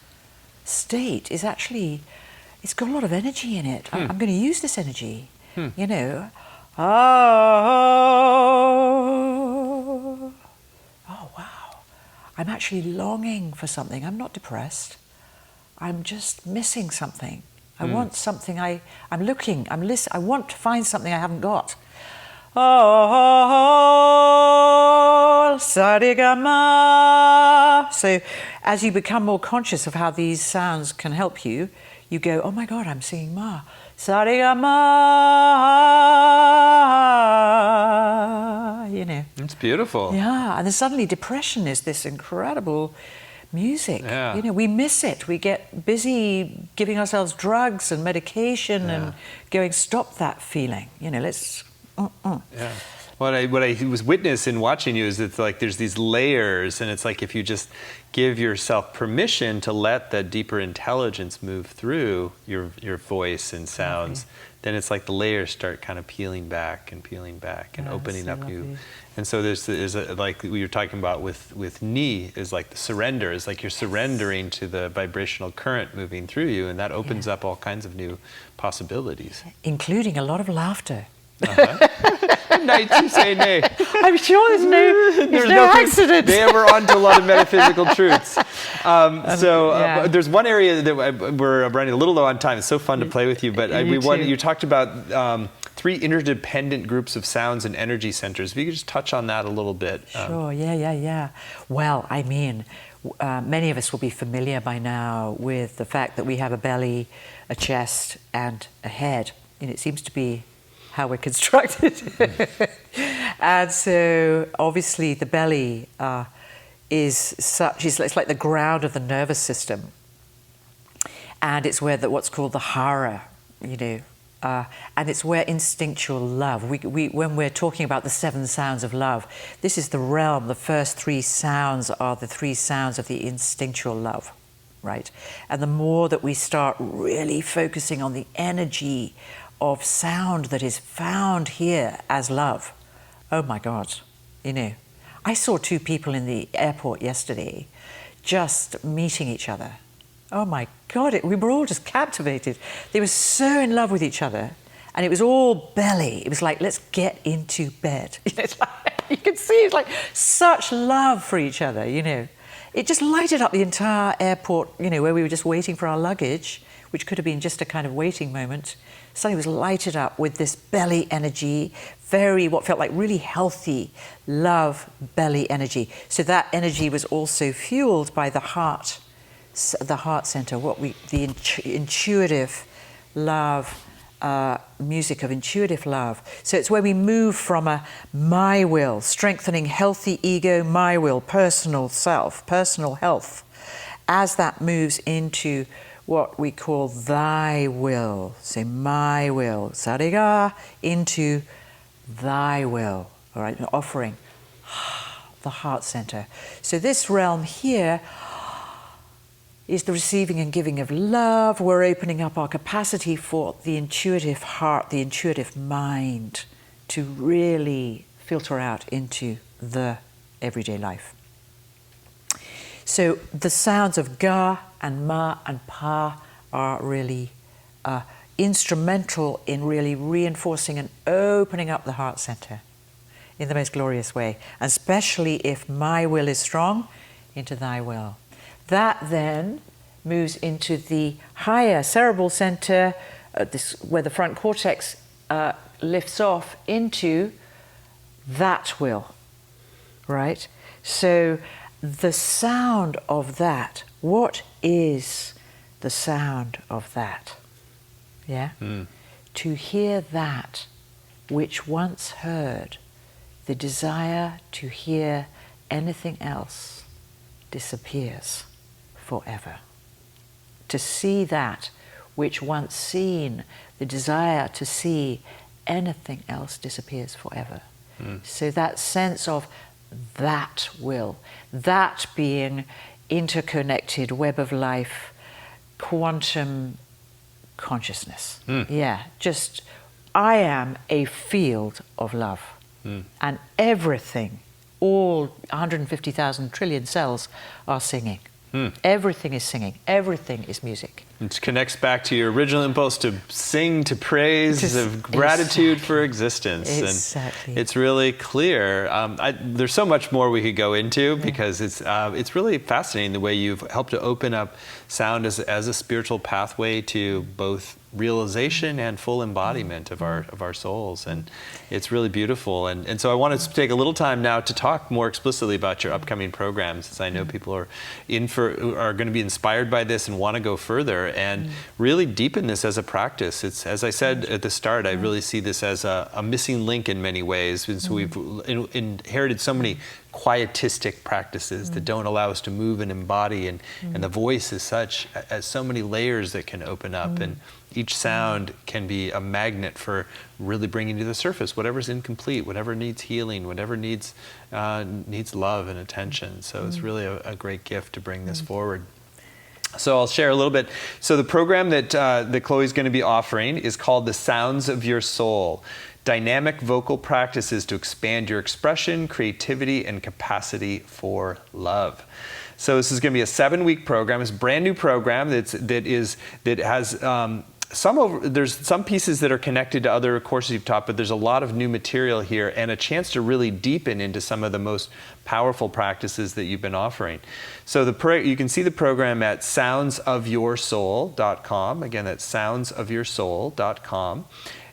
state is actually, it's got a lot of energy in it. I'm going to use this energy, Oh, wow. I'm actually longing for something. I'm not depressed. I'm just missing something. I want something. I'm looking. I'm listening. I want to find something I haven't got. Oh, sarigama. So as you become more conscious of how these sounds can help you, you go, oh my God, I'm singing Ma. Sarigama. It's beautiful. Yeah, and then suddenly depression is this incredible music. Yeah. We miss it. We get busy giving ourselves drugs and medication and going, stop that feeling. Let's. Yeah. What I was witness in watching you is it's like there's these layers, and it's like if you just give yourself permission to let the deeper intelligence move through your voice and sounds, then it's like the layers start kind of peeling back and opening up new. And so there's like we were talking about with Ni, is like the surrender, is like you're surrendering to the vibrational current moving through you, and that opens up all kinds of new possibilities. Including a lot of laughter. Nice, you say nay. I'm sure there's no accident. They were onto a lot of metaphysical truths. There's one area that we're running a little low on time. It's so fun to play with you, but you talked about 3 interdependent groups of sounds and energy centers. If you could just touch on that a little bit. Sure, yeah. Well, I mean, many of us will be familiar by now with the fact that we have a belly, a chest, and a head. And it seems to be how we're constructed. And so obviously the belly it's like the ground of the nervous system. And it's where what's called the hara, and it's where instinctual love, when we're talking about the 7 sounds of love, this is the realm. The first 3 sounds are the 3 sounds of the instinctual love, right? And the more that we start really focusing on the energy of sound that is found here as love. Oh my God, I saw 2 people in the airport yesterday just meeting each other. Oh my God, we were all just captivated. They were so in love with each other, and it was all belly. It was like, let's get into bed. It's like, you can see it's like such love for each other, It just lighted up the entire airport, where we were just waiting for our luggage, which could have been just a kind of waiting moment. Suddenly was lighted up with this belly energy, what felt like really healthy love belly energy. So that energy was also fueled by the heart center, the intuitive love, music of intuitive love. So it's where we move from a my will, strengthening healthy ego, my will, personal self, personal health, as that moves into what we call thy will. So my will, sariga, into thy will. All right, an offering, the heart center. So this realm here is the receiving and giving of love. We're opening up our capacity for the intuitive heart, the intuitive mind, to really filter out into the everyday life. So the sounds of ga and ma and pa are really instrumental in really reinforcing and opening up the heart center in the most glorious way, and especially if my will is strong, into thy will. That then moves into the higher cerebral center, where the front cortex lifts off into that will, right? So the sound of that, what is the sound of that? Yeah? To hear that which once heard, the desire to hear anything else disappears forever. To see that which once seen, the desire to see anything else disappears forever. So that sense of that will, that being interconnected web of life, quantum consciousness. Yeah, just I am a field of love. And everything, all 150,000 trillion cells are singing. Everything is singing. Everything is music. It connects back to your original impulse to sing, to praise, of gratitude for existence. Exactly. And it's really clear. There's so much more we could go into because it's really fascinating the way you've helped to open up sound as a spiritual pathway to both realization and full embodiment of our souls, and it's really beautiful. And so I wanted to take a little time now to talk more explicitly about your upcoming programs, as I know people are going to be inspired by this and want to go further and really deepen this as a practice. It's, as I said at the start, I really see this as a missing link in many ways. And so we've inherited so many quietistic practices that don't allow us to move and embody, and the voice is such as so many layers that can open up, and each sound can be a magnet for really bringing to the surface whatever's incomplete, whatever needs healing, whatever needs love and attention. So it's really a great gift to bring this forward. So I'll share a little bit. So the program that Chloe's going to be offering is called The Sounds of Your Soul: Dynamic Vocal Practices to Expand Your Expression, Creativity, and Capacity for Love. So this is going to be a 7-week program. It's a brand new program that has there's some pieces that are connected to other courses you've taught, but there's a lot of new material here and a chance to really deepen into some of the most powerful practices that you've been offering. So you can see the program at soundsofyoursoul.com. Again, that's soundsofyoursoul.com.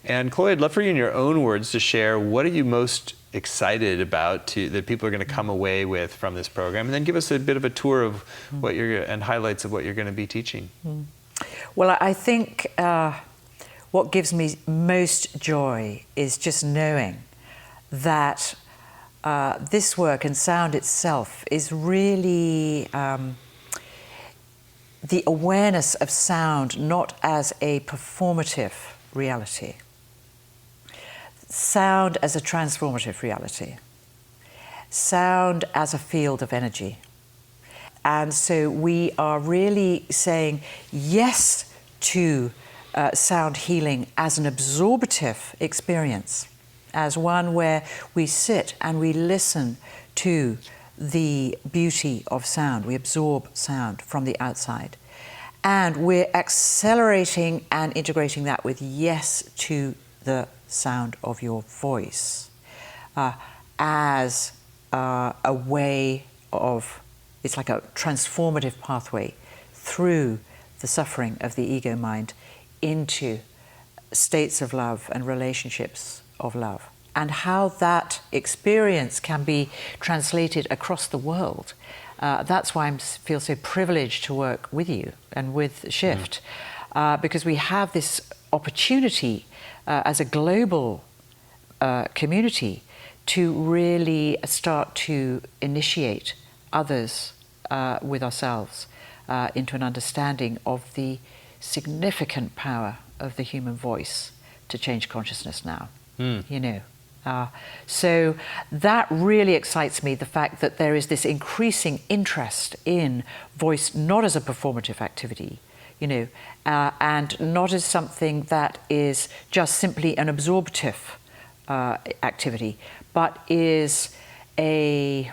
And Chloe, I'd love for you in your own words to share, what are you most excited about that people are going to come away with from this program? And then give us a bit of a tour of and highlights of what you're going to be teaching. Well, I think what gives me most joy is just knowing that this work and sound itself is really the awareness of sound not as a performative reality, sound as a transformative reality, sound as a field of energy. And so we are really saying yes to sound healing as an absorptive experience, as one where we sit and we listen to the beauty of sound. We absorb sound from the outside. And we're accelerating and integrating that with yes to the sound of your voice as a way of, it's like a transformative pathway through the suffering of the ego mind into states of love and relationships of love. And how that experience can be translated across the world. That's why I feel so privileged to work with you and with Shift, because we have this opportunity as a global community to really start to initiate others with ourselves into an understanding of the significant power of the human voice to change consciousness now. You know, so that really excites me, the fact that there is this increasing interest in voice not as a performative activity, you know, and not as something that is just simply an absorptive activity, but is a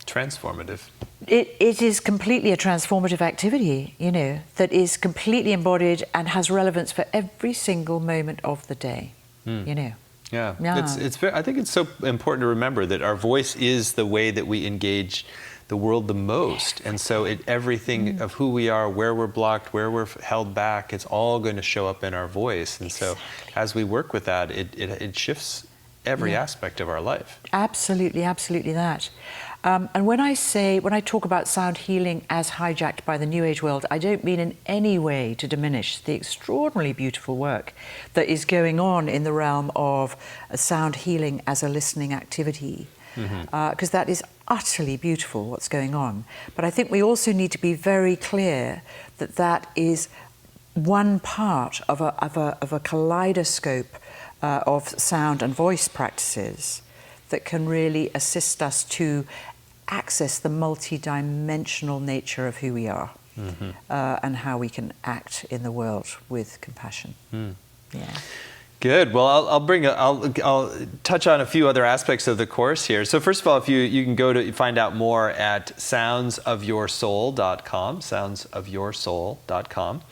Transformative. It is completely a transformative activity, you know, that is completely embodied and has relevance for every single moment of the day, you know. Yeah, Yeah. it's very, I think it's so important to remember that our voice is the way that we engage the world the most. And so everything of who we are, where we're blocked, where we're held back, it's all going to show up in our voice. And so as we work with that, it shifts every aspect of our life. Absolutely, absolutely that. And when I talk about sound healing as hijacked by the New Age world, I don't mean in any way to diminish the extraordinarily beautiful work that is going on in the realm of sound healing as a listening activity, because that is utterly beautiful what's going on. But I think we also need to be very clear that that is one part of a kaleidoscope of sound and voice practices that can really assist us to access the multi-dimensional nature of who we are and how we can act in the world with compassion. Yeah. Good. Well, I'll touch on a few other aspects of the course here. So first of all, if you can go to find out more at soundsofyoursoul.com, soundsofyoursoul.com.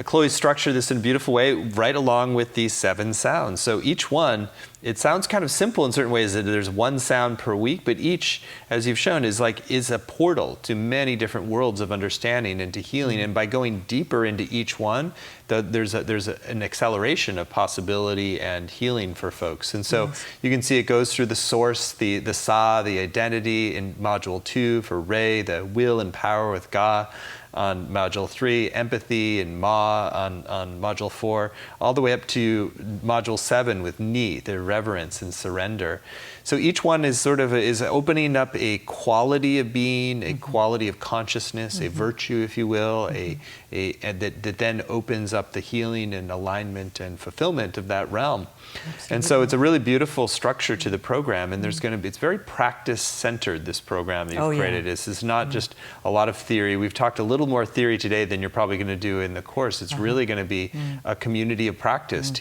Chloe's structured this in a beautiful way, right along with these 7 sounds. So each one, it sounds kind of simple in certain ways that there's one sound per week, but each, as you've shown, is a portal to many different worlds of understanding and to healing. And by going deeper into each one, there's an acceleration of possibility and healing for folks. And so you can see it goes through the source, the Sa, the identity in module 2 for Ray, the will and power with Ga on module 3, empathy and Ma on module 4, all the way up to module 7 with Ni, the reverence and surrender. So each one is is opening up a quality of being, a quality of consciousness, a virtue, if you will, that then opens up the healing and alignment and fulfillment of that realm. Absolutely. And so it's a really beautiful structure to the program, and it's very practice-centered, this program that you've created. This is not just a lot of theory. We've talked a little more theory today than you're probably going to do in the course. It's really going to be a community of practice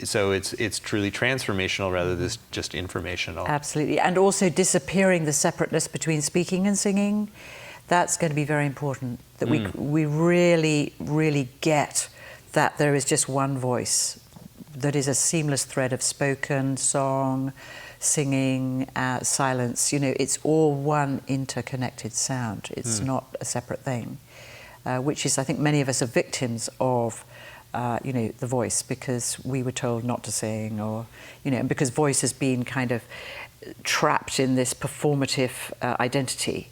so it's truly transformational rather than just informational. Absolutely. And also disappearing the separateness between speaking and singing. That's going to be very important, that we really, really get that there is just one voice that is a seamless thread of spoken, song, singing, silence. You know, it's all one interconnected sound. It's not a separate thing, which is, I think, many of us are victims of, the voice, because we were told not to sing, or, and because voice has been kind of trapped in this performative identity,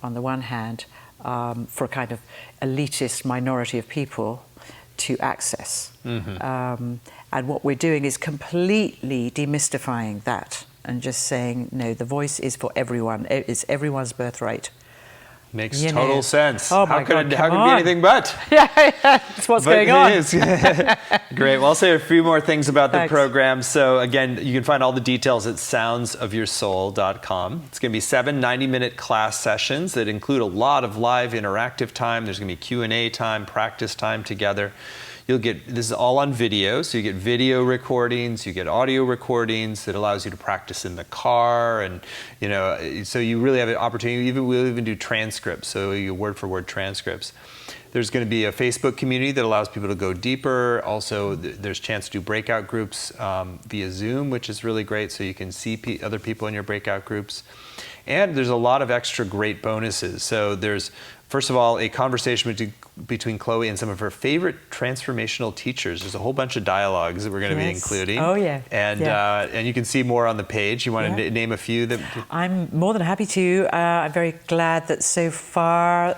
on the one hand, for a kind of elitist minority of people to access. And what we're doing is completely demystifying that and just saying, no, the voice is for everyone. It's everyone's birthright. Makes total sense. Oh how my could God, it be anything but? That's what's going on. It is. Great. Well, I'll say a few more things about the program. So again, you can find all the details at soundsofyoursoul.com. It's going to be 7 90-minute class sessions that include a lot of live interactive time. There's going to be Q&A time, practice time together. This is all on video, so you get video recordings, you get audio recordings that allows you to practice in the car, and so you really have an opportunity. We'll even do transcripts, so you word-for-word transcripts. There's going to be a Facebook community that allows people to go deeper. Also, there's a chance to do breakout groups via Zoom, which is really great, so you can see other people in your breakout groups. And there's a lot of extra great bonuses. So there's, first of all, a conversation between Chloe and some of her favorite transformational teachers. There's a whole bunch of dialogues that we're going to be including. Oh, yeah. And you can see more on the page. You want to name a few? I'm more than happy to. I'm very glad that so far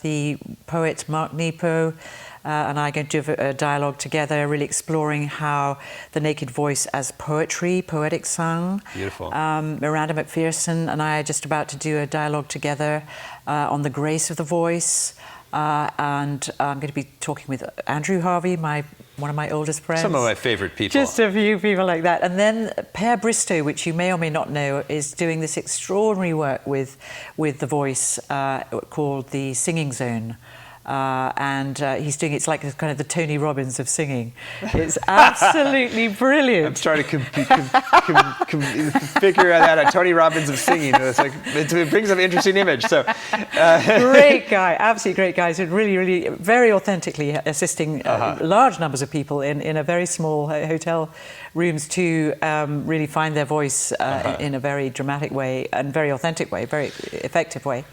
the poet Mark Nepo and I are going to do a dialogue together, really exploring how the naked voice as poetry, poetic song. Beautiful. Miranda McPherson and I are just about to do a dialogue together on the grace of the voice. And I'm going to be talking with Andrew Harvey, one of my oldest friends. Some of my favorite people. Just a few people like that. And then Per Bristow, which you may or may not know, is doing this extraordinary work with the voice called the Singing Zone. and he's doing it's like kind of the Tony Robbins of singing. It's absolutely brilliant. I'm trying to figure that out. Tony Robbins of singing. It's like it brings up an interesting image. So great guy, absolutely great guy. So really, really very authentically assisting large numbers of people in a very small hotel rooms to really find their voice in a very dramatic way and very authentic way, very effective way.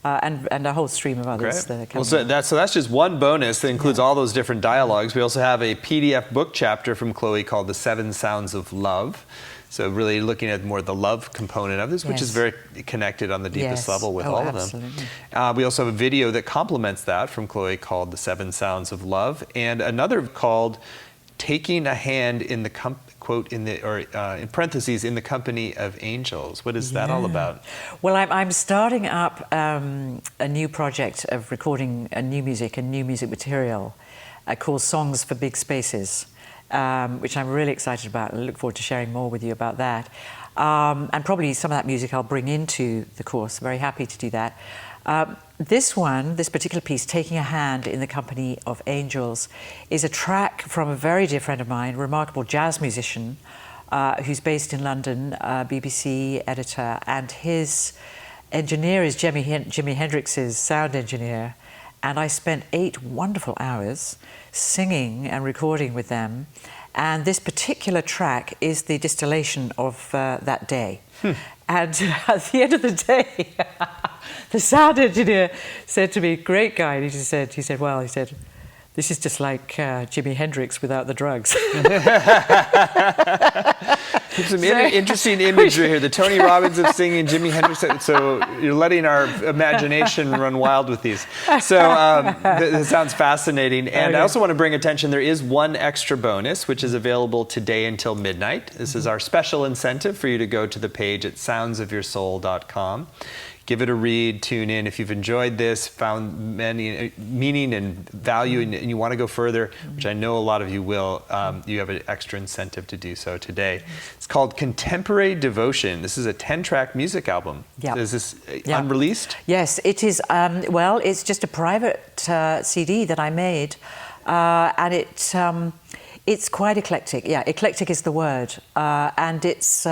And a whole stream of others. Well, so that's just one bonus that includes all those different dialogues. We also have a PDF book chapter from Chloe called The 7 Sounds of Love. So really looking at more the love component of this, which is very connected on the deepest level with all of them. We also have a video that complements that from Chloe called The 7 Sounds of Love, and another called Taking a Hand in the quote in parentheses, in the company of angels. What is that all about? Well, I'm starting up a new project of recording new music and new music material called Songs for Big Spaces, which I'm really excited about. I look forward to sharing more with you about that. And probably some of that music I'll bring into the course. Very happy to do that. This particular piece, Taking a Hand in the Company of Angels, is a track from a very dear friend of mine, a remarkable jazz musician who's based in London, BBC editor, and his engineer is Jimi Hendrix's sound engineer. And I spent 8 wonderful hours singing and recording with them. And this particular track is the distillation of that day. And at the end of the day, the sound engineer said to me, great guy, and he said, this is just like Jimi Hendrix without the drugs. Some interesting imagery here. The Tony Robbins of singing, Jimi Hendrix. So you're letting our imagination run wild with these. So that sounds fascinating. And I also want to bring attention, there is one extra bonus, which is available today until midnight. This is our special incentive for you to go to the page at soundsofyoursoul.com. Give it a read, tune in. If you've enjoyed this, found many meaning and value, and you want to go further, which I know a lot of you will, you have an extra incentive to do so today. It's called Contemporary Devotion. This is a 10-track music album. Is this unreleased? Yes, it is. Well, it's just a private CD that I made, and it's quite eclectic. Yeah, eclectic is the word, and it's.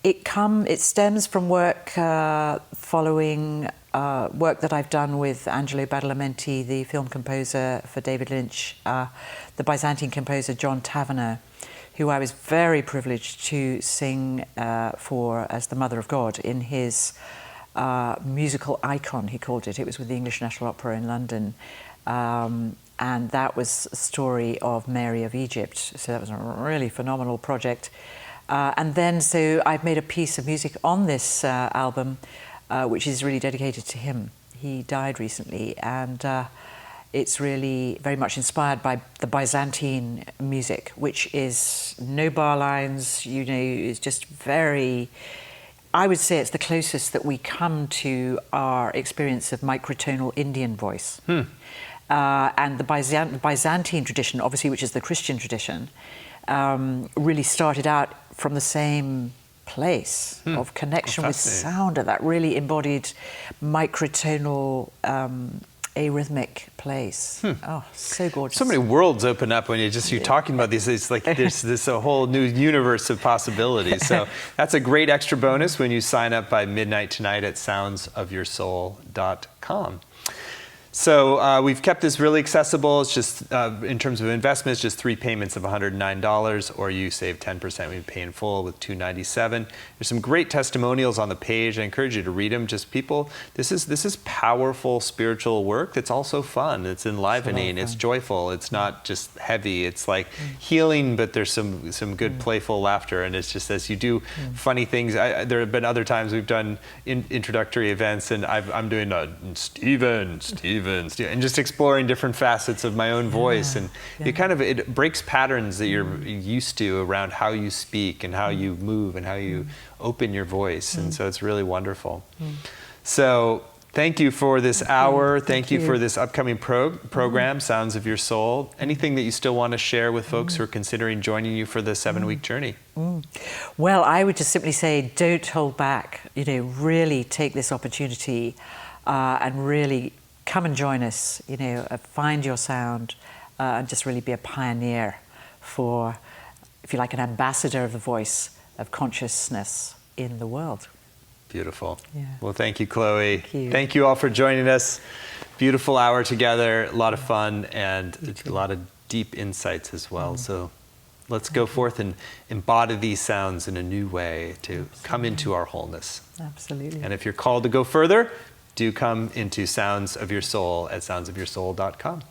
It stems from work following work that I've done with Angelo Badalamenti, the film composer for David Lynch, the Byzantine composer John Tavener, who I was very privileged to sing for as the Mother of God in his musical icon, he called it. It was with the English National Opera in London. And that was a story of Mary of Egypt. So that was a really phenomenal project. And then, so I've made a piece of music on this album, which is really dedicated to him. He died recently, and it's really very much inspired by the Byzantine music, which is no bar lines, is just very, I would say it's the closest that we come to our experience of microtonal Indian voice. And the Byzantine tradition, obviously, which is the Christian tradition, really started out from the same place of connection with sound, at that really embodied microtonal arrhythmic place. Oh, so gorgeous. So many worlds open up when you're talking about these. It's like there's this a whole new universe of possibilities. So that's a great extra bonus when you sign up by midnight tonight at soundsofyoursoul.com. So we've kept this really accessible. It's just, in terms of investments, just 3 payments of $109, or you save 10% when you pay in full with $297. There's some great testimonials on the page. I encourage you to read them. Just people, this is powerful spiritual work that's also fun. It's enlivening. It's joyful. It's not just heavy. It's like healing, but there's some good playful laughter. And it's just as you do funny things. There have been other times we've done introductory events, and I'm doing Stephen, and just exploring different facets of my own voice, and it breaks patterns that you're used to around how you speak and how you move and how you open your voice, and so it's really wonderful. So thank you for this hour. Thank you for this upcoming program, Sounds of Your Soul. Anything that you still want to share with folks who are considering joining you for the 7-week journey? Well, I would just simply say, don't hold back. Really take this opportunity and really come and join us. Find your sound and just really be a pioneer for, if you like, an ambassador of the voice of consciousness in the world. Beautiful. Yeah. Well, thank you, Chloe. Thank you. Thank you all for joining us. Beautiful hour together, a lot of fun, and a lot of deep insights as well. So let's go forth and embody these sounds in a new way to come into our wholeness. Absolutely. And if you're called to go further, do come into Sounds of Your Soul at soundsofyoursoul.com.